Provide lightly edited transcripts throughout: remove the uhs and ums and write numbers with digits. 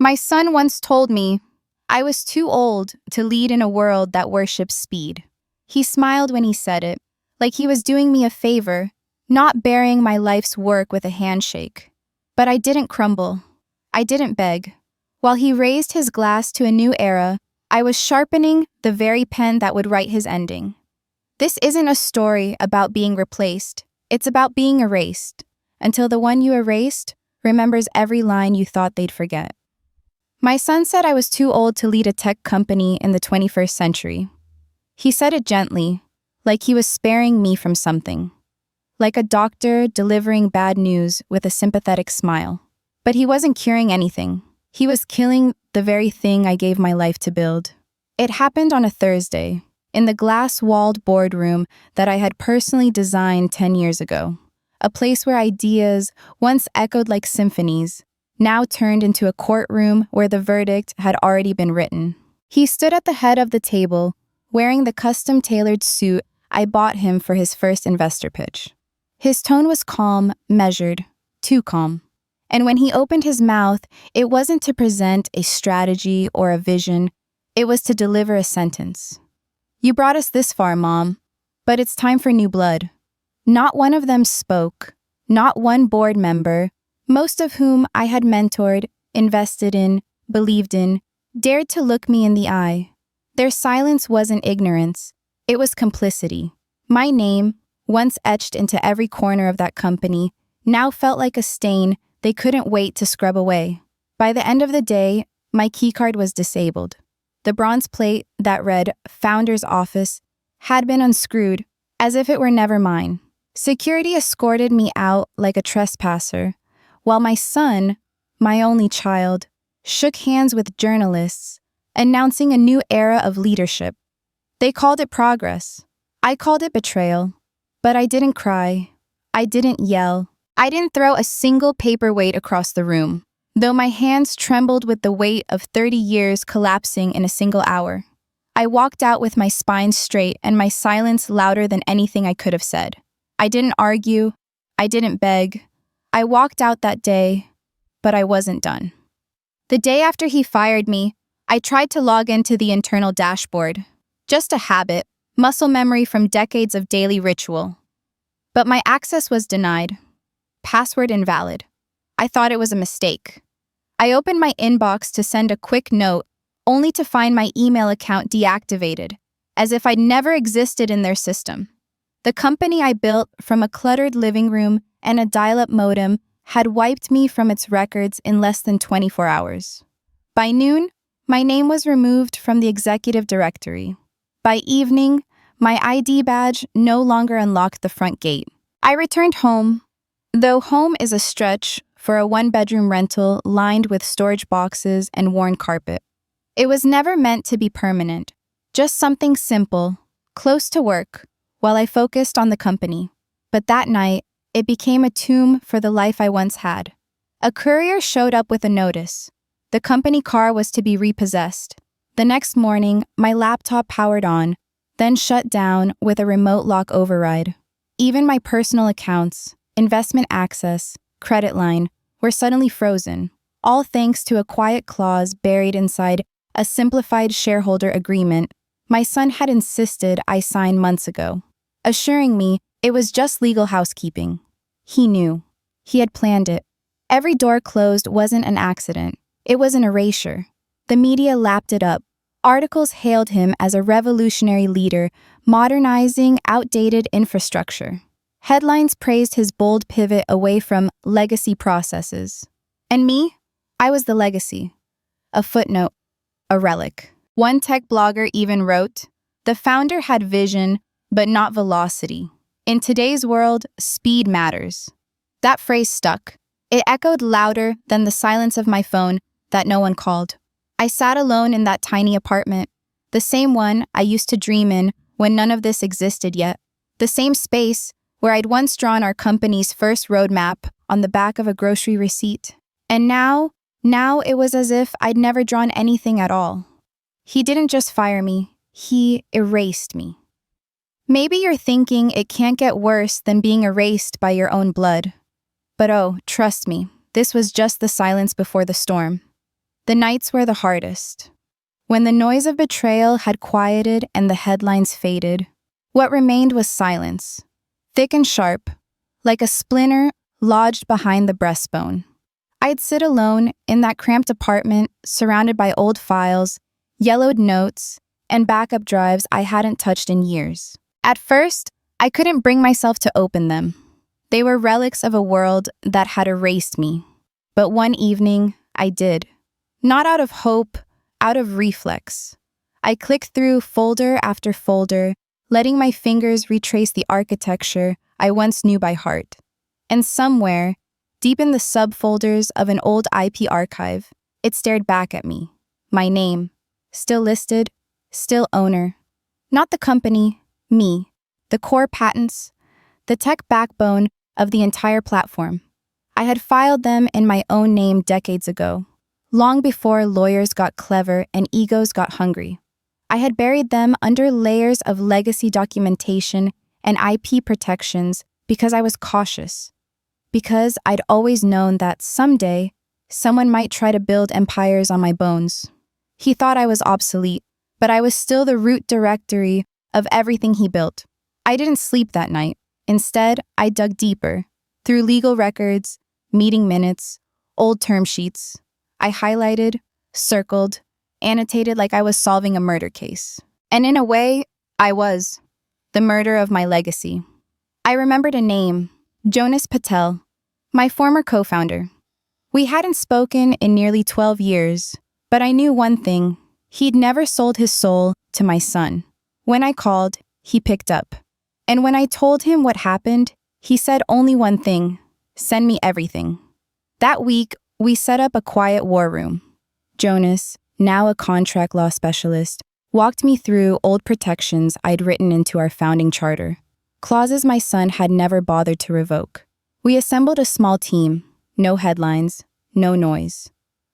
My son once told me I was too old to lead in a world that worships speed. He smiled when he said it, like he was doing me a favor, not burying my life's work with a handshake. But I didn't crumble. I didn't beg. While he raised his glass to a new era, I was sharpening the very pen that would write his ending. This isn't a story about being replaced. It's about being erased, until the one you erased remembers every line you thought they'd forget. My son said I was too old to lead a tech company in the 21st century. He said it gently, like he was sparing me from something. Like a doctor delivering bad news with a sympathetic smile. But he wasn't curing anything. He was killing the very thing I gave my life to build. It happened on a Thursday, in the glass-walled boardroom that I had personally designed 10 years ago. A place where ideas, once echoed like symphonies, now turned into a courtroom where the verdict had already been written. He stood at the head of the table, wearing the custom-tailored suit I bought him for his first investor pitch. His tone was calm, measured, too calm. And when he opened his mouth, it wasn't to present a strategy or a vision, it was to deliver a sentence. "You brought us this far, Mom, but it's time for new blood." Not one of them spoke, not one board member, most of whom I had mentored, invested in, believed in, dared to look me in the eye. Their silence wasn't ignorance, it was complicity. My name, once etched into every corner of that company, now felt like a stain they couldn't wait to scrub away. By the end of the day, my keycard was disabled. The bronze plate that read Founder's Office had been unscrewed, as if it were never mine. Security escorted me out like a trespasser, while my son, my only child, shook hands with journalists, announcing a new era of leadership. They called it progress. I called it betrayal. But I didn't cry. I didn't yell. I didn't throw a single paperweight across the room, though my hands trembled with the weight of 30 years collapsing in a single hour. I walked out with my spine straight and my silence louder than anything I could have said. I didn't argue. I didn't beg. I walked out that day, but I wasn't done. The day after he fired me, I tried to log into the internal dashboard. Just a habit, muscle memory from decades of daily ritual. But my access was denied. Password invalid. I thought it was a mistake. I opened my inbox to send a quick note, only to find my email account deactivated, as if I'd never existed in their system. The company I built from a cluttered living room and a dial-up modem had wiped me from its records in less than 24 hours. By noon, my name was removed from the executive directory. By evening, my ID badge no longer unlocked the front gate. I returned home, though home is a stretch for a one-bedroom rental lined with storage boxes and worn carpet. It was never meant to be permanent, just something simple, close to work, while I focused on the company. But that night, it became a tomb for the life I once had. A courier showed up with a notice. The company car was to be repossessed. The next morning, my laptop powered on, then shut down with a remote lock override. Even my personal accounts, investment access, credit line, were suddenly frozen, all thanks to a quiet clause buried inside a simplified shareholder agreement my son had insisted I sign months ago, assuring me it was just legal housekeeping. He knew. He had planned it. Every door closed wasn't an accident. It was an erasure. The media lapped it up. Articles hailed him as a revolutionary leader, modernizing outdated infrastructure. Headlines praised his bold pivot away from legacy processes. And me? I was the legacy. A footnote. A relic. One tech blogger even wrote, "The founder had vision, but not velocity. In today's world, speed matters." That phrase stuck. It echoed louder than the silence of my phone that no one called. I sat alone in that tiny apartment, the same one I used to dream in when none of this existed yet, the same space where I'd once drawn our company's first roadmap on the back of a grocery receipt. And now it was as if I'd never drawn anything at all. He didn't just fire me, he erased me. Maybe you're thinking it can't get worse than being erased by your own blood. But oh, trust me, this was just the silence before the storm. The nights were the hardest. When the noise of betrayal had quieted and the headlines faded, what remained was silence, thick and sharp, like a splinter lodged behind the breastbone. I'd sit alone in that cramped apartment, surrounded by old files, yellowed notes, and backup drives I hadn't touched in years. At first, I couldn't bring myself to open them. They were relics of a world that had erased me. But one evening, I did. Not out of hope, out of reflex. I clicked through folder after folder, letting my fingers retrace the architecture I once knew by heart. And somewhere, deep in the subfolders of an old IP archive, it stared back at me. My name, still listed, still owner. Not the company, me. The core patents, the tech backbone of the entire platform. I had filed them in my own name decades ago, long before lawyers got clever and egos got hungry. I had buried them under layers of legacy documentation and IP protections because I was cautious. Because I'd always known that someday, someone might try to build empires on my bones. He thought I was obsolete, but I was still the root directory of everything he built. I didn't sleep that night. Instead, I dug deeper, through legal records, meeting minutes, old term sheets. I highlighted, circled, annotated like I was solving a murder case. And in a way, I was. The murder of my legacy. I remembered a name, Jonas Patel, my former co-founder. We hadn't spoken in nearly 12 years, but I knew one thing. He'd never sold his soul to my son. When I called, he picked up. And when I told him what happened, he said only one thing: send me everything. That week, we set up a quiet war room. Jonas, now a contract law specialist, walked me through old protections I'd written into our founding charter, clauses my son had never bothered to revoke. We assembled a small team, no headlines, no noise.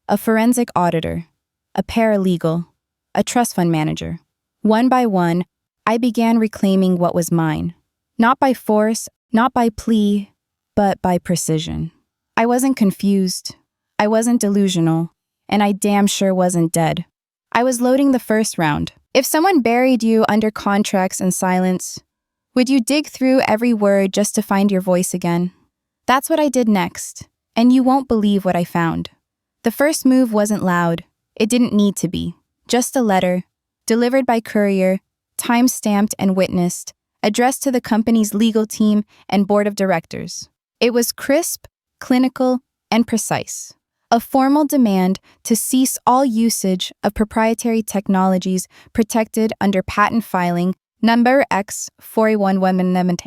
A forensic auditor, a paralegal, a trust fund manager. One by one, I began reclaiming what was mine. Not by force, not by plea, but by precision. I wasn't confused. I wasn't delusional. And I damn sure wasn't dead. I was loading the first round. If someone buried you under contracts and silence, would you dig through every word just to find your voice again? That's what I did next, and you won't believe what I found. The first move wasn't loud. It didn't need to be. Just a letter, delivered by courier, time-stamped and witnessed, addressed to the company's legal team and board of directors. It was crisp, clinical, and precise. A formal demand to cease all usage of proprietary technologies protected under patent filing number X411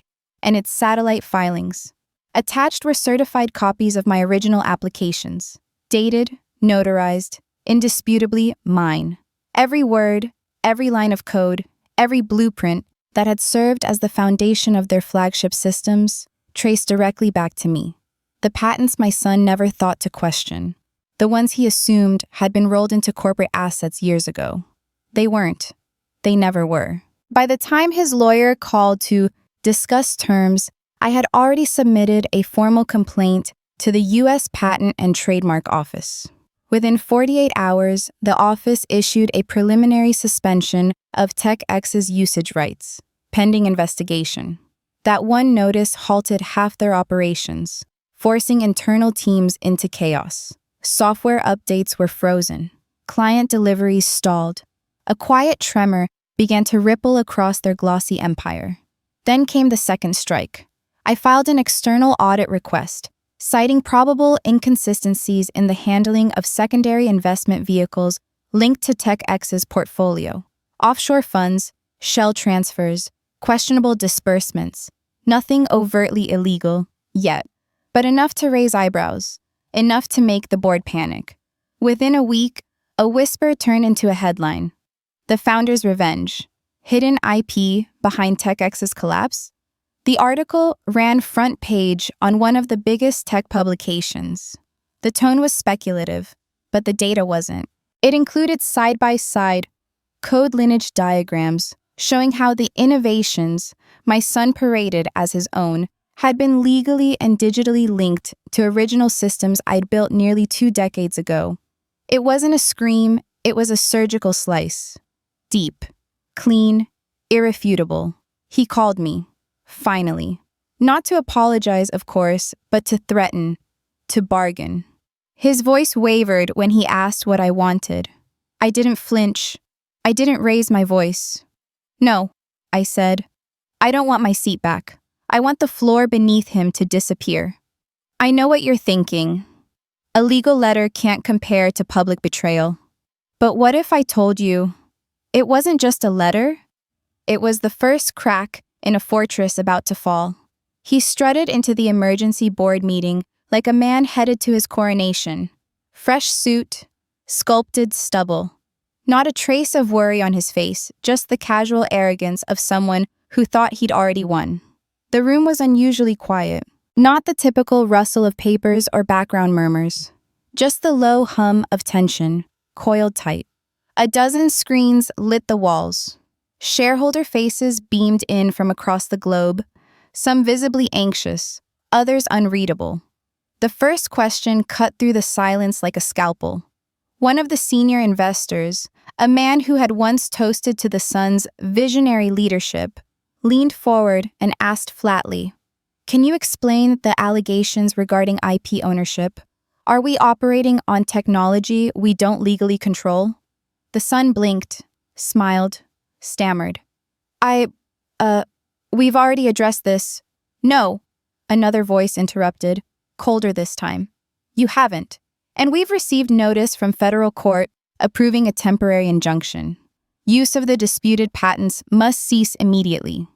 and its satellite filings. Attached were certified copies of my original applications, dated, notarized, indisputably mine. Every word, every line of code, every blueprint that had served as the foundation of their flagship systems traced directly back to me. The patents my son never thought to question. The ones he assumed had been rolled into corporate assets years ago. They weren't. They never were. By the time his lawyer called to discuss terms, I had already submitted a formal complaint to the U.S. Patent and Trademark Office. Within 48 hours, the office issued a preliminary suspension of TechX's usage rights, pending investigation. That one notice halted half their operations, forcing internal teams into chaos. Software updates were frozen. Client deliveries stalled. A quiet tremor began to ripple across their glossy empire. Then came the second strike. I filed an external audit request, citing probable inconsistencies in the handling of secondary investment vehicles linked to TechX's portfolio. Offshore funds, shell transfers, questionable disbursements. Nothing overtly illegal, yet, but enough to raise eyebrows, enough to make the board panic. Within a week, a whisper turned into a headline. The founder's revenge. Hidden IP behind TechX's collapse? The article ran front page on one of the biggest tech publications. The tone was speculative, but the data wasn't. It included side-by-side code lineage diagrams showing how the innovations my son paraded as his own had been legally and digitally linked to original systems I'd built nearly 2 decades ago. It wasn't a scream, it was a surgical slice. Deep, clean, irrefutable. He called me. Finally. Not to apologize, of course, but to threaten, to bargain. His voice wavered when he asked what I wanted. I didn't flinch. I didn't raise my voice. No, I said. I don't want my seat back. I want the floor beneath him to disappear. I know what you're thinking. A legal letter can't compare to public betrayal. But what if I told you it wasn't just a letter? It was the first crack in a fortress about to fall. He strutted into the emergency board meeting like a man headed to his coronation. Fresh suit, sculpted stubble. Not a trace of worry on his face, just the casual arrogance of someone who thought he'd already won. The room was unusually quiet. Not the typical rustle of papers or background murmurs. Just the low hum of tension, coiled tight. A dozen screens lit the walls. Shareholder faces beamed in from across the globe, some visibly anxious, others unreadable. The first question cut through the silence like a scalpel. One of the senior investors, a man who had once toasted to the son's visionary leadership, leaned forward and asked flatly, "Can you explain the allegations regarding IP ownership? Are we operating on technology we don't legally control?" The son blinked, smiled, stammered. We've already addressed this." "No," another voice interrupted, colder this time. "You haven't. And we've received notice from federal court approving a temporary injunction. Use of the disputed patents must cease immediately."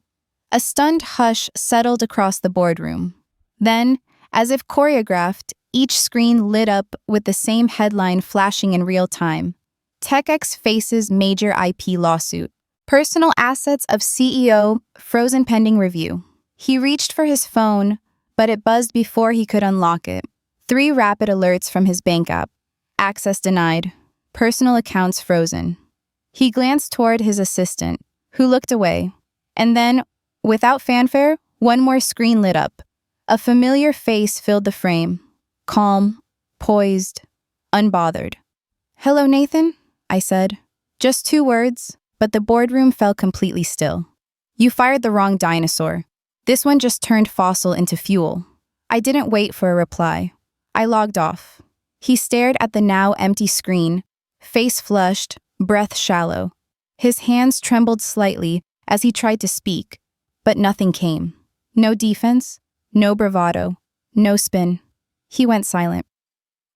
A stunned hush settled across the boardroom. Then, as if choreographed, each screen lit up with the same headline flashing in real time. TechX faces major IP lawsuit. Personal assets of CEO frozen pending review. He reached for his phone, but it buzzed before he could unlock it. 3 rapid alerts from his bank app. Access denied. Personal accounts frozen. He glanced toward his assistant, who looked away. And then, without fanfare, one more screen lit up. A familiar face filled the frame. Calm, poised, unbothered. "Hello, Nathan," I said. Just 2 words, but the boardroom fell completely still. "You fired the wrong dinosaur. This one just turned fossil into fuel." I didn't wait for a reply. I logged off. He stared at the now empty screen, face flushed, breath shallow. His hands trembled slightly as he tried to speak, but nothing came. No defense, no bravado, no spin. He went silent.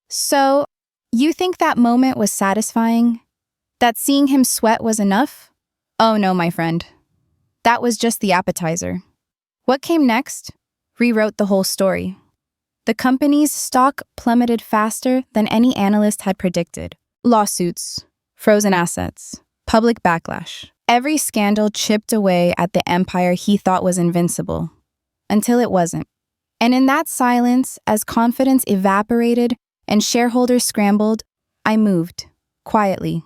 "So, you think that moment was satisfying? That seeing him sweat was enough?" "Oh no, my friend. That was just the appetizer." What came next rewrote the whole story. The company's stock plummeted faster than any analyst had predicted. Lawsuits, frozen assets, public backlash. Every scandal chipped away at the empire he thought was invincible, until it wasn't. And in that silence, as confidence evaporated and shareholders scrambled, I moved, quietly,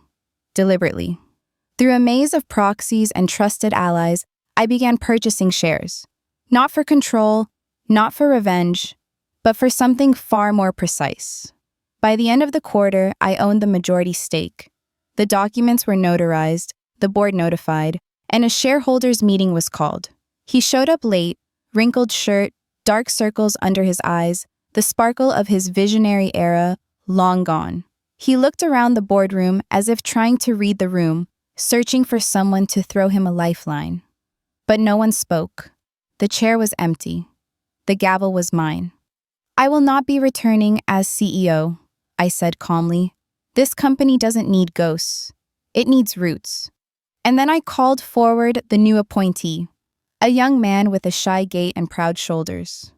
deliberately. Through a maze of proxies and trusted allies, I began purchasing shares. Not for control, not for revenge, but for something far more precise. By the end of the quarter, I owned the majority stake. The documents were notarized, the board notified, and a shareholders' meeting was called. He showed up late, wrinkled shirt, dark circles under his eyes, the sparkle of his visionary era long gone. He looked around the boardroom as if trying to read the room, searching for someone to throw him a lifeline. But no one spoke. The chair was empty. The gavel was mine. "I will not be returning as CEO," I said calmly. "This company doesn't need ghosts. It needs roots." And then I called forward the new appointee, a young man with a shy gait and proud shoulders.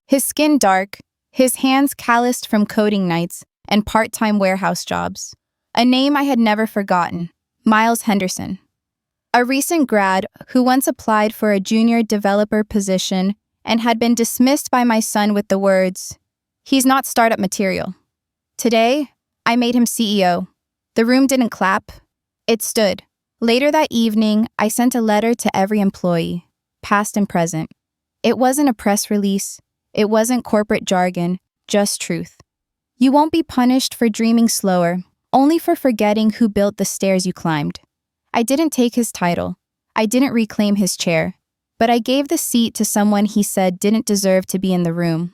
His skin dark, his hands calloused from coding nights and part-time warehouse jobs. A name I had never forgotten, Miles Henderson. A recent grad who once applied for a junior developer position and had been dismissed by my son with the words, "He's not startup material." Today, I made him CEO. The room didn't clap. It stood. Later that evening, I sent a letter to every employee, past and present. It wasn't a press release. It wasn't corporate jargon, just truth. You won't be punished for dreaming slower, only for forgetting who built the stairs you climbed. I didn't take his title. I didn't reclaim his chair. But I gave the seat to someone he said didn't deserve to be in the room.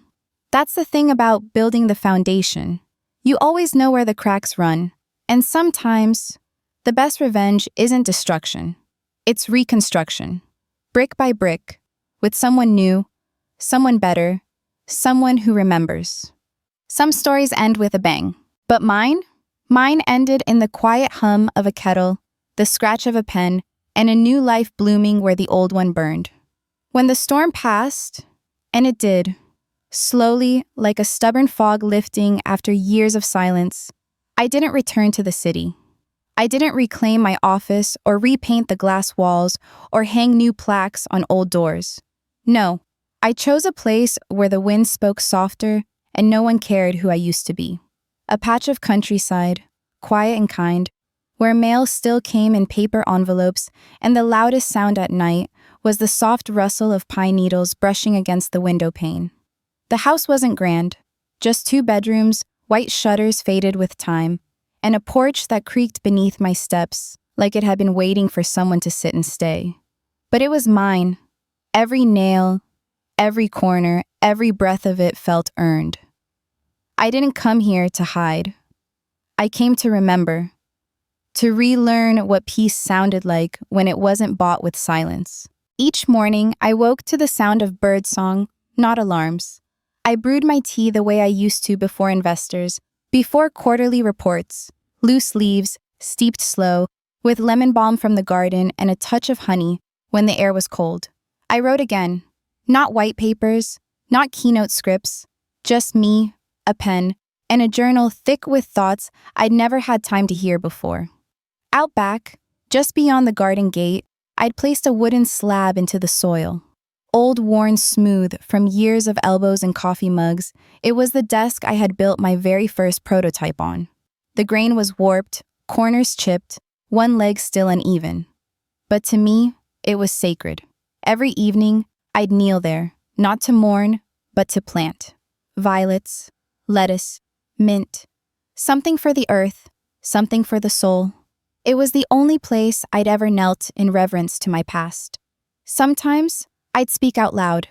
That's the thing about building the foundation. You always know where the cracks run. And sometimes, the best revenge isn't destruction. It's reconstruction. Brick by brick, with someone new, someone better, someone who remembers. Some stories end with a bang, but mine ended in the quiet hum of a kettle, the scratch of a pen, and a new life blooming where the old one burned. When the storm passed, and it did, slowly, like a stubborn fog lifting after years of silence, I didn't return to the city. I didn't reclaim my office or repaint the glass walls or hang new plaques on old doors. No, I chose a place where the wind spoke softer and no one cared who I used to be. A patch of countryside, quiet and kind, where mail still came in paper envelopes and the loudest sound at night was the soft rustle of pine needles brushing against the window pane. The house wasn't grand, just 2 bedrooms, white shutters faded with time, and a porch that creaked beneath my steps like it had been waiting for someone to sit and stay. But it was mine. Every nail, every corner, every breath of it felt earned. I didn't come here to hide. I came to remember, to relearn what peace sounded like when it wasn't bought with silence. Each morning, I woke to the sound of birdsong, not alarms. I brewed my tea the way I used to before investors, before quarterly reports, loose leaves, steeped slow, with lemon balm from the garden and a touch of honey when the air was cold. I wrote again, not white papers, not keynote scripts, just me, a pen, and a journal thick with thoughts I'd never had time to hear before. Out back, just beyond the garden gate, I'd placed a wooden slab into the soil. Old, worn smooth from years of elbows and coffee mugs, it was the desk I had built my very first prototype on. The grain was warped, corners chipped, one leg still uneven. But to me, it was sacred. Every evening, I'd kneel there, not to mourn, but to plant. Violets, lettuce, mint, something for the earth, something for the soul. It was the only place I'd ever knelt in reverence to my past. Sometimes, I'd speak out loud,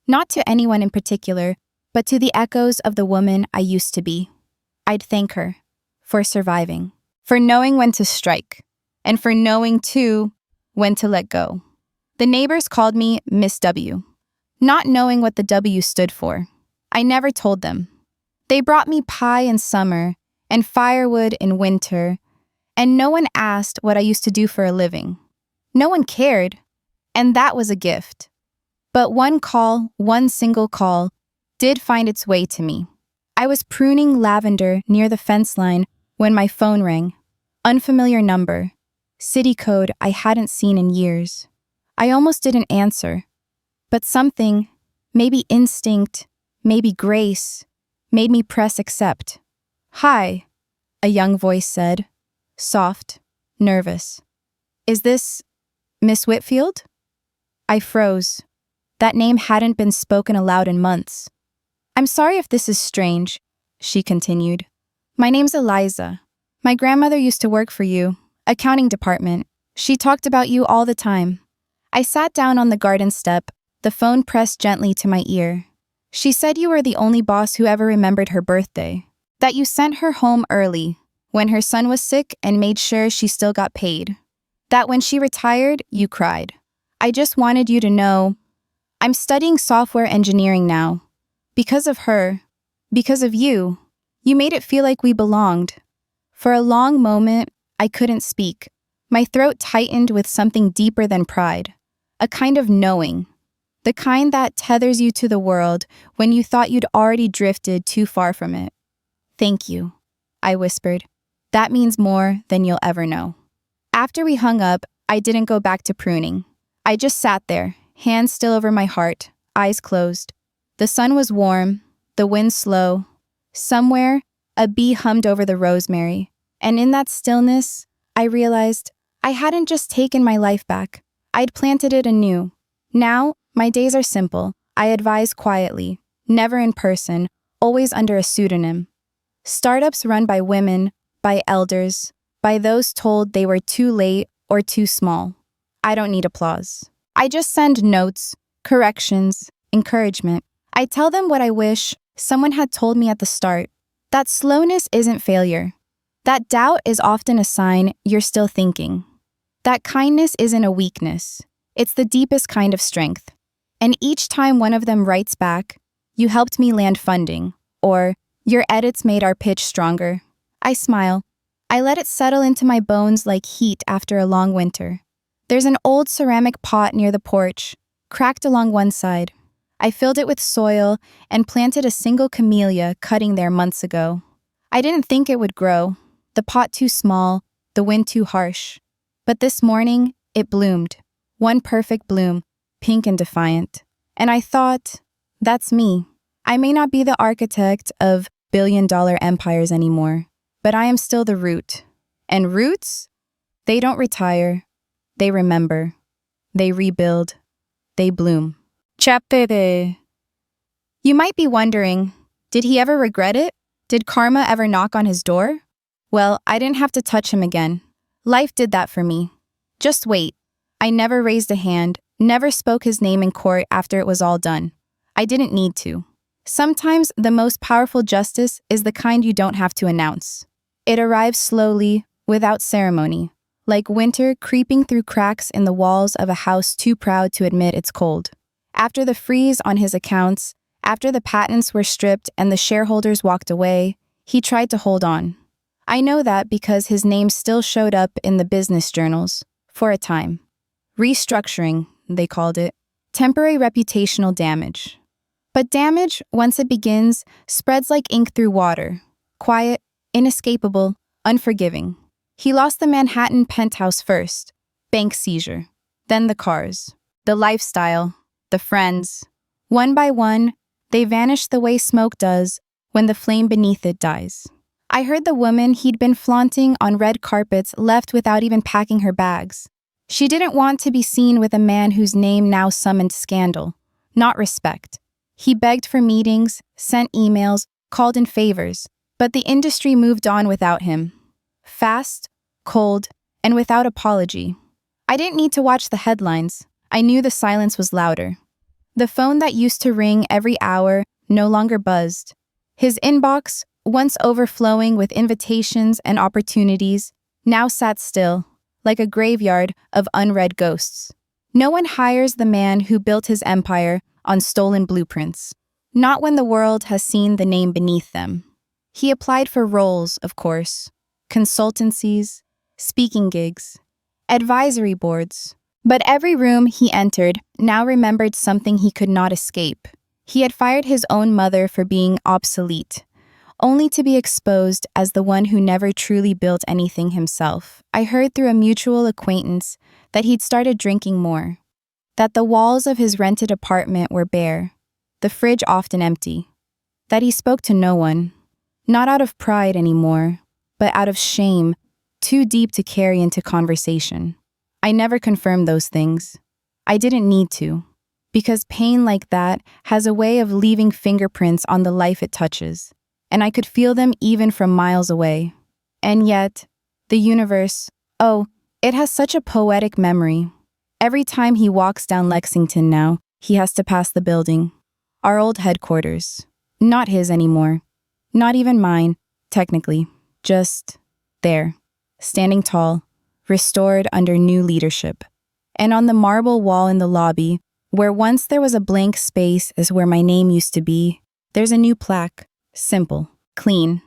not to anyone in particular, but to the echoes of the woman I used to be. I'd thank her for surviving, for knowing when to strike, and for knowing, too, when to let go. The neighbors called me Miss W, not knowing what the W stood for. I never told them. They brought me pie in summer and firewood in winter, and no one asked what I used to do for a living. No one cared, and that was a gift. But one single call, did find its way to me. I was pruning lavender near the fence line when my phone rang. Unfamiliar number, city code I hadn't seen in years. I almost didn't answer, but something, maybe instinct, maybe grace, made me press accept. "Hi," a young voice said, soft, nervous. "Is this Miss Whitfield?" I froze. That name hadn't been spoken aloud in months. "I'm sorry if this is strange," she continued. "My name's Eliza. My grandmother used to work for you, accounting department. She talked about you all the time." I sat down on the garden step, the phone pressed gently to my ear. "She said you were the only boss who ever remembered her birthday, that you sent her home early when her son was sick and made sure she still got paid, that when she retired, you cried. I just wanted you to know, I'm studying software engineering now. Because of her, because of you, you made it feel like we belonged." For a long moment, I couldn't speak. My throat tightened with something deeper than pride, a kind of knowing, the kind that tethers you to the world when you thought you'd already drifted too far from it. "Thank you," I whispered. "That means more than you'll ever know." After we hung up, I didn't go back to pruning. I just sat there, hands still over my heart, eyes closed. The sun was warm, the wind slow. Somewhere, a bee hummed over the rosemary, and in that stillness, I realized I hadn't just taken my life back. I'd planted it anew. Now, my days are simple. I advise quietly, never in person, always under a pseudonym. Startups run by women, by elders, by those told they were too late or too small. I don't need applause. I just send notes, corrections, encouragement. I tell them what I wish someone had told me at the start. That slowness isn't failure. That doubt is often a sign you're still thinking. That kindness isn't a weakness. It's the deepest kind of strength. And each time one of them writes back, "You helped me land funding," or "Your edits made our pitch stronger," I smile. I let it settle into my bones like heat after a long winter. There's an old ceramic pot near the porch, cracked along one side. I filled it with soil and planted a single camellia cutting there months ago. I didn't think it would grow, the pot too small, the wind too harsh. But this morning, it bloomed. One perfect bloom, pink and defiant. And I thought, that's me. I may not be the architect of billion-dollar empires anymore, but I am still the root. And roots? They don't retire. They remember. They rebuild. They bloom. Chapter 2. You might be wondering, did he ever regret it? Did karma ever knock on his door? Well, I didn't have to touch him again. Life did that for me. Just wait. I never raised a hand, never spoke his name in court after it was all done. I didn't need to. Sometimes the most powerful justice is the kind you don't have to announce. It arrives slowly, without ceremony, like winter creeping through cracks in the walls of a house too proud to admit it's cold. After the freeze on his accounts, after the patents were stripped and the shareholders walked away, he tried to hold on. I know that because his name still showed up in the business journals, for a time. Restructuring, they called it. Temporary reputational damage. But damage, once it begins, spreads like ink through water. Quiet, inescapable, unforgiving. He lost the Manhattan penthouse first. Bank seizure. Then the cars. The lifestyle. The friends. One by one, they vanished the way smoke does when the flame beneath it dies. I heard the woman he'd been flaunting on red carpets left without even packing her bags. She didn't want to be seen with a man whose name now summoned scandal, not respect. He begged for meetings, sent emails, called in favors, but the industry moved on without him. Fast, cold, and without apology. I didn't need to watch the headlines. I knew the silence was louder. The phone that used to ring every hour no longer buzzed. His inbox, once overflowing with invitations and opportunities, now sat still, like a graveyard of unread ghosts. No one hires the man who built his empire on stolen blueprints, not when the world has seen the name beneath them. He applied for roles, of course, consultancies, speaking gigs, advisory boards. But every room he entered now remembered something he could not escape. He had fired his own mother for being obsolete, only to be exposed as the one who never truly built anything himself. I heard through a mutual acquaintance that he'd started drinking more, that the walls of his rented apartment were bare, the fridge often empty, that he spoke to no one, not out of pride anymore, but out of shame, too deep to carry into conversation. I never confirmed those things. I didn't need to, because pain like that has a way of leaving fingerprints on the life it touches, and I could feel them even from miles away. And yet, the universe, oh, it has such a poetic memory. Every time he walks down Lexington now, he has to pass the building. Our old headquarters. Not his anymore. Not even mine, technically. Just there, standing tall, restored under new leadership. And on the marble wall in the lobby, where once there was a blank space as where my name used to be, there's a new plaque. Simple, clean.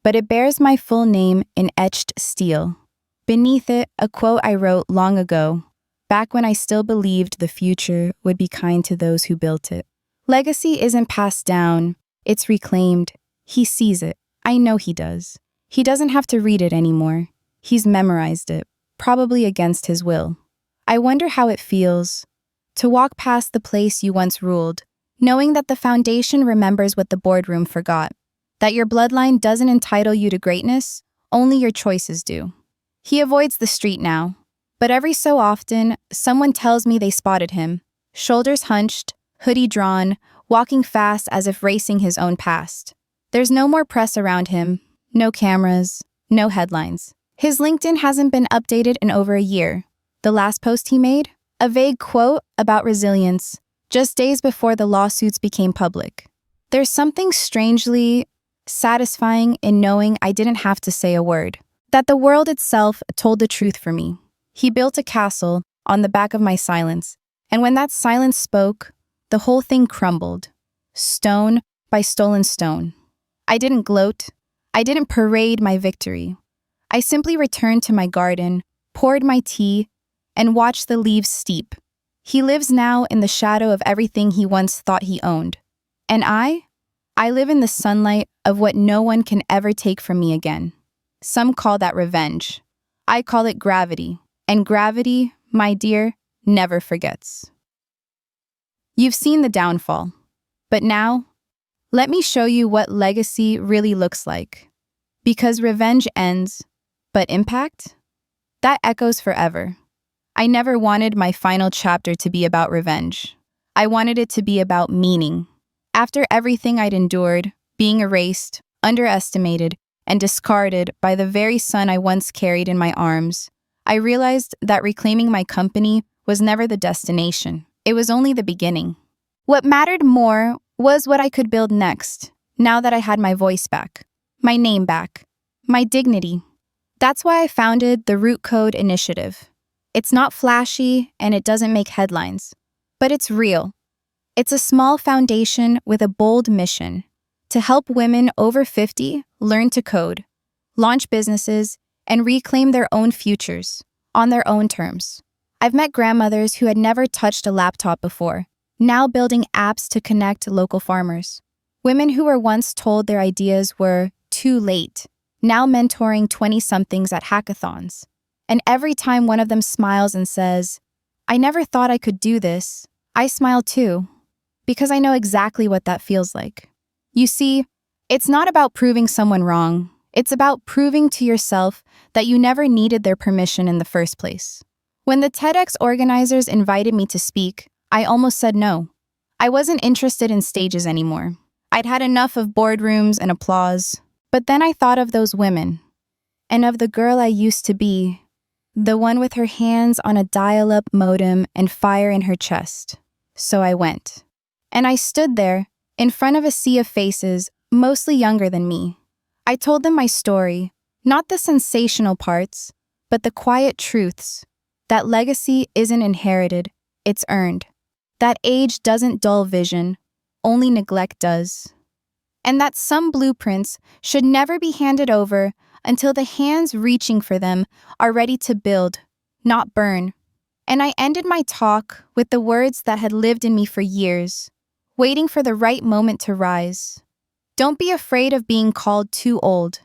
But it bears my full name in etched steel. Beneath it, a quote I wrote long ago, back when I still believed the future would be kind to those who built it. Legacy isn't passed down, it's reclaimed. He sees it. I know he does. He doesn't have to read it anymore. He's memorized it, probably against his will. I wonder how it feels to walk past the place you once ruled, knowing that the foundation remembers what the boardroom forgot, that your bloodline doesn't entitle you to greatness, only your choices do. He avoids the street now, but every so often, someone tells me they spotted him, shoulders hunched, hoodie drawn, walking fast as if racing his own past. There's no more press around him, no cameras, no headlines. His LinkedIn hasn't been updated in over a year. The last post he made? A vague quote about resilience, just days before the lawsuits became public. There's something strangely satisfying in knowing I didn't have to say a word, that the world itself told the truth for me. He built a castle on the back of my silence, and when that silence spoke, the whole thing crumbled, stone by stolen stone. I didn't gloat. I didn't parade my victory. I simply returned to my garden, poured my tea, and watched the leaves steep. He lives now in the shadow of everything he once thought he owned. And I live in the sunlight of what no one can ever take from me again. Some call that revenge. I call it gravity. And gravity, my dear, never forgets. You've seen the downfall. But now, let me show you what legacy really looks like. Because revenge ends, but impact? That echoes forever. I never wanted my final chapter to be about revenge. I wanted it to be about meaning. After everything I'd endured, being erased, underestimated, and discarded by the very son I once carried in my arms, I realized that reclaiming my company was never the destination. It was only the beginning. What mattered more was what I could build next, now that I had my voice back, my name back, my dignity. That's why I founded the Root Code Initiative. It's not flashy and it doesn't make headlines, but it's real. It's a small foundation with a bold mission to help women over 50 learn to code, launch businesses, and reclaim their own futures on their own terms. I've met grandmothers who had never touched a laptop before, now building apps to connect local farmers. Women who were once told their ideas were too late, now mentoring 20-somethings at hackathons. And every time one of them smiles and says, "I never thought I could do this," I smile too, because I know exactly what that feels like. You see, it's not about proving someone wrong. It's about proving to yourself that you never needed their permission in the first place. When the TEDx organizers invited me to speak, I almost said no. I wasn't interested in stages anymore. I'd had enough of boardrooms and applause. But then I thought of those women, and of the girl I used to be, the one with her hands on a dial-up modem and fire in her chest. So I went. And I stood there, in front of a sea of faces, mostly younger than me. I told them my story, not the sensational parts, but the quiet truths. That legacy isn't inherited, it's earned. That age doesn't dull vision, only neglect does. And that some blueprints should never be handed over until the hands reaching for them are ready to build, not burn. And I ended my talk with the words that had lived in me for years, waiting for the right moment to rise. Don't be afraid of being called too old.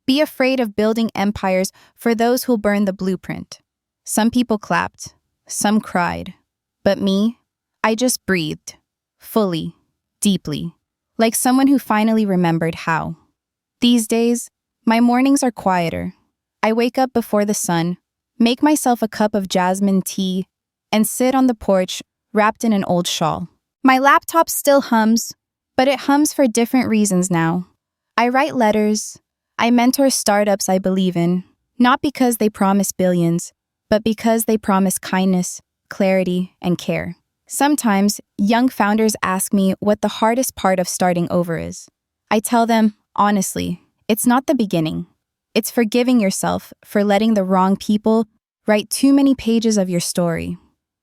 Be afraid of building empires for those who'll burn the blueprint. Some people clapped, some cried. But me, I just breathed, fully, deeply, like someone who finally remembered how. These days, my mornings are quieter. I wake up before the sun, make myself a cup of jasmine tea, and sit on the porch wrapped in an old shawl. My laptop still hums, but it hums for different reasons now. I write letters. I mentor startups I believe in, not because they promise billions, but because they promise kindness, clarity, and care. Sometimes, young founders ask me what the hardest part of starting over is. I tell them, honestly, it's not the beginning. It's forgiving yourself for letting the wrong people write too many pages of your story.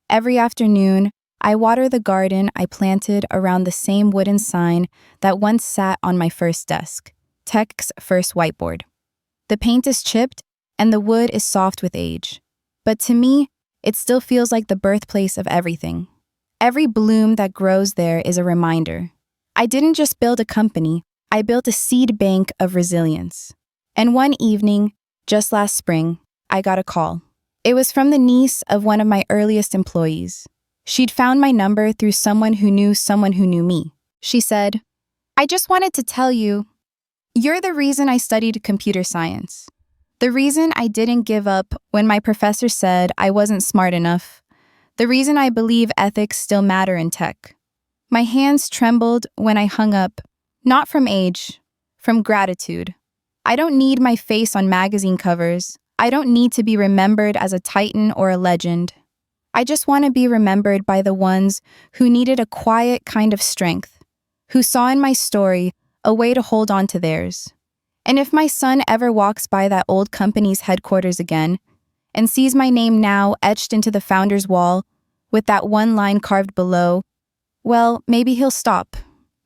Every afternoon, I water the garden I planted around the same wooden sign that once sat on my first desk, tech's first whiteboard. The paint is chipped, and the wood is soft with age. But to me, it still feels like the birthplace of everything. Every bloom that grows there is a reminder. I didn't just build a company, I built a seed bank of resilience. And one evening, just last spring, I got a call. It was from the niece of one of my earliest employees. She'd found my number through someone who knew me. She said, "I just wanted to tell you, you're the reason I studied computer science. The reason I didn't give up when my professor said I wasn't smart enough. The reason I believe ethics still matter in tech." My hands trembled when I hung up, not from age, from gratitude. I don't need my face on magazine covers. I don't need to be remembered as a titan or a legend. I just want to be remembered by the ones who needed a quiet kind of strength, who saw in my story a way to hold on to theirs. And if my son ever walks by that old company's headquarters again and sees my name now etched into the founder's wall with that one line carved below, well, maybe he'll stop.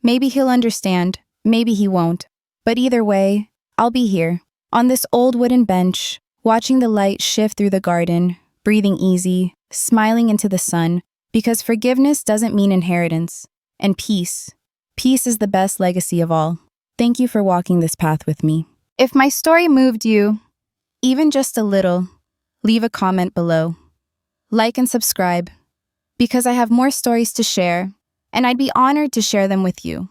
Maybe he'll understand. Maybe he won't. But either way, I'll be here, on this old wooden bench, watching the light shift through the garden, breathing easy, smiling into the sun, because forgiveness doesn't mean inheritance. And peace. Peace is the best legacy of all. Thank you for walking this path with me. If my story moved you, even just a little, leave a comment below. Like and subscribe, because I have more stories to share, and I'd be honored to share them with you.